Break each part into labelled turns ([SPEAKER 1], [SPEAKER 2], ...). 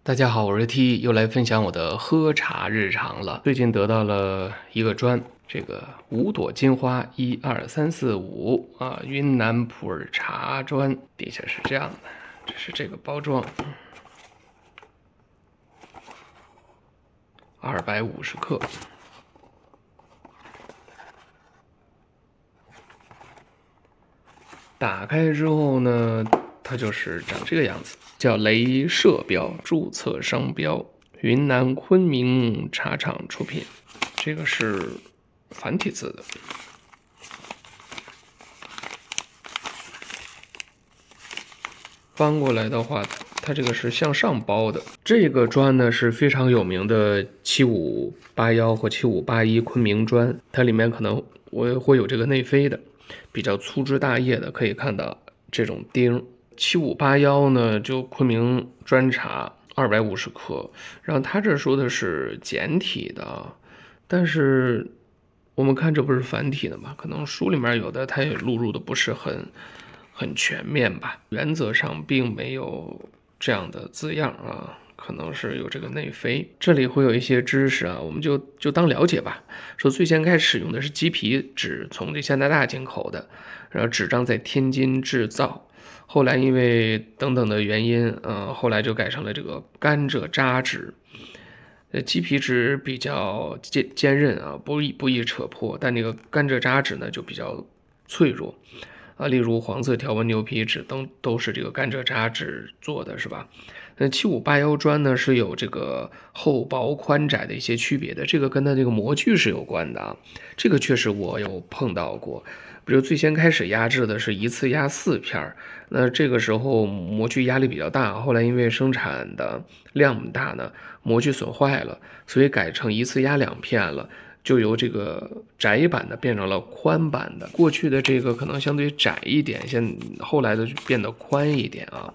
[SPEAKER 1] 大家好，我是 T，又来分享我的喝茶日常了。最近得到了一个砖，这个5朵金花1、2、3、4、5啊，云南普洱茶砖，底下是这样的，这是这个包装，250克。打开之后呢，它就是长这个样子，叫镭射标，注册商标，云南昆明茶厂出品。这个是繁体字的。翻过来的话，它这个是向上包的。这个砖呢是非常有名的7581或7581昆明砖，它里面可能我会有这个内飞的。比较粗枝大叶的，可以看到这种钉。7581呢，就昆明砖茶250克，然后他这说的是简体的，但是我们看这不是繁体的嘛？可能书里面有的它也录入的不是很全面吧，原则上并没有这样的字样啊。可能是有这个内飞，这里会有一些知识啊，我们就当了解吧。说最先开始使用的是鸡皮纸，从这加拿大进口的，然后纸张在天津制造，后来因为等等的原因，后来就改成了这个甘蔗渣纸。鸡皮纸比较坚韧啊，不易扯破，但这个甘蔗渣纸呢就比较脆弱。例如黄色条纹牛皮纸都是这个甘蔗渣纸做的，是吧？那7581砖呢是有这个厚薄宽窄的一些区别的，这个跟它这个模具是有关的啊。这个确实我有碰到过，比如最先开始压制的是一次压4片，那这个时候模具压力比较大，后来因为生产的量大呢，模具损坏了，所以改成一次压2片了。就由这个窄版的变成了宽版的，过去的这个可能相对窄一点，后来的就变得宽一点啊。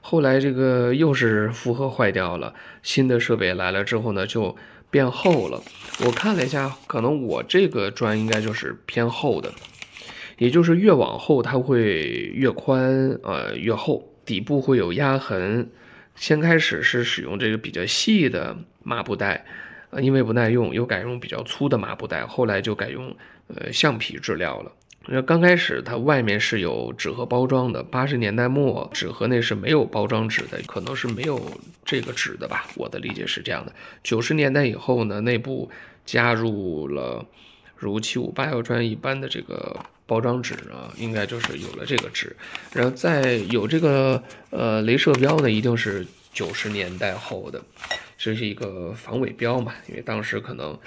[SPEAKER 1] 后来这个又是负荷坏掉了，新的设备来了之后呢，就变厚了。我看了一下，可能我这个砖应该就是偏厚的，也就是越往后它会越宽，越厚，底部会有压痕。先开始是使用这个比较细的麻布袋。因为不耐用，又改用比较粗的麻布袋，后来就改用橡皮质料了。刚开始它外面是有纸盒包装的，80年代末纸盒内是没有包装纸的，可能是没有这个纸的吧，我的理解是这样的。90年代以后呢，内部加入了如7581砖一般的这个包装纸啊，应该就是有了这个纸，然后再有这个镭射标呢，一定是90年代后的。这是一个防伪标嘛，因为当时可能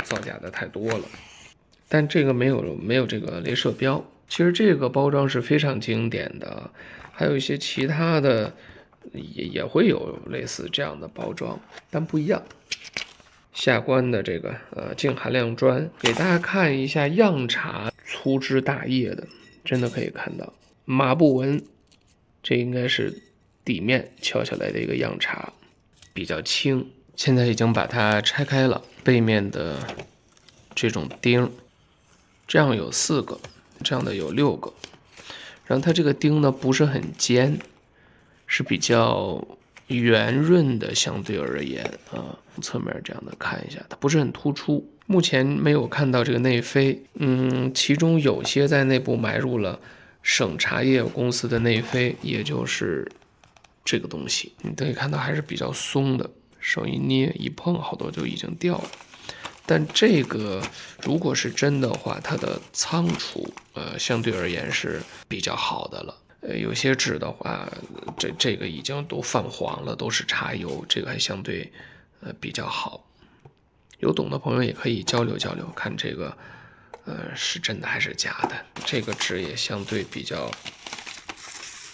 [SPEAKER 1] 造假的太多了，但这个没有这个镭射标。其实这个包装是非常经典的，还有一些其他的也会有类似这样的包装，但不一样。下关的这个净含量砖，给大家看一下样茶，粗枝大叶的，真的可以看到麻布纹，这应该是底面敲下来的一个样茶。比较轻，现在已经把它拆开了，背面的这种钉，这样有4个，这样的有6个，然后它这个钉呢不是很尖，是比较圆润的，相对而言啊，侧面这样的看一下，它不是很突出。目前没有看到这个内飞，其中有些在内部埋入了省茶叶公司的内飞，也就是这个东西，你可以看到还是比较松的，手一捏一碰，好多就已经掉了。但这个如果是真的话，它的仓储相对而言是比较好的了。有些纸的话，这个已经都泛黄了，都是茶油，这个还相对比较好。有懂的朋友也可以交流交流，看这个是真的还是假的。这个纸也相对比较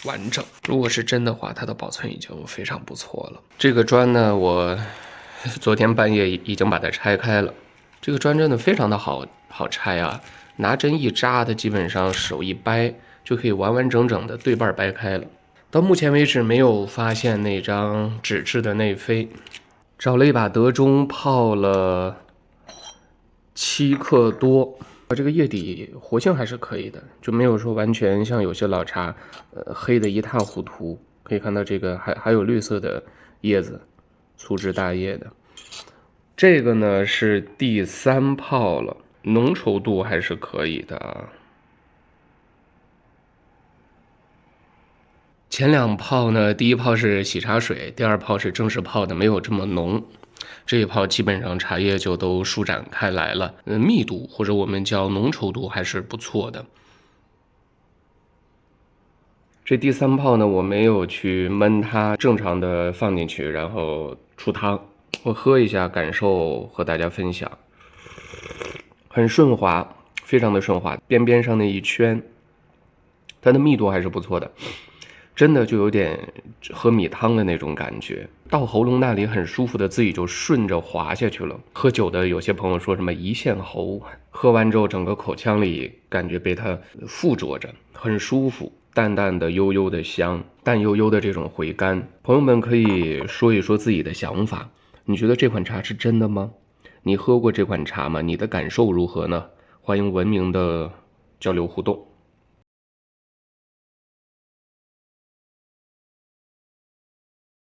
[SPEAKER 1] 完整，如果是真的话，它的保存已经非常不错了。这个砖呢，我昨天半夜已经把它拆开了。这个砖真的非常的好拆啊，拿针一扎，它基本上手一掰就可以完完整整的对半掰开了。到目前为止没有发现那张纸质的内飞。找了一把德中，泡了7克多。这个叶底活性还是可以的，就没有说完全像有些老茶，黑的一塌糊涂。可以看到这个还有绿色的叶子，粗枝大叶的。这个呢是第3泡了，浓稠度还是可以的啊。前2泡呢，第1泡是洗茶水，第2泡是正式泡的，没有这么浓。这一泡基本上茶叶就都舒展开来了，密度或者我们叫浓稠度还是不错的。这第3泡呢，我没有去焖它，正常的放进去，然后出汤。我喝一下，感受和大家分享。很顺滑，非常的顺滑，边边上那一圈，它的密度还是不错的，真的就有点喝米汤的那种感觉，到喉咙那里很舒服的，自己就顺着滑下去了。喝酒的有些朋友说什么一线喉，喝完之后整个口腔里感觉被它附着着，很舒服。淡淡的悠悠的香，淡悠悠的这种回甘。朋友们可以说一说自己的想法，你觉得这款茶是真的吗？你喝过这款茶吗？你的感受如何呢？欢迎文明的交流互动。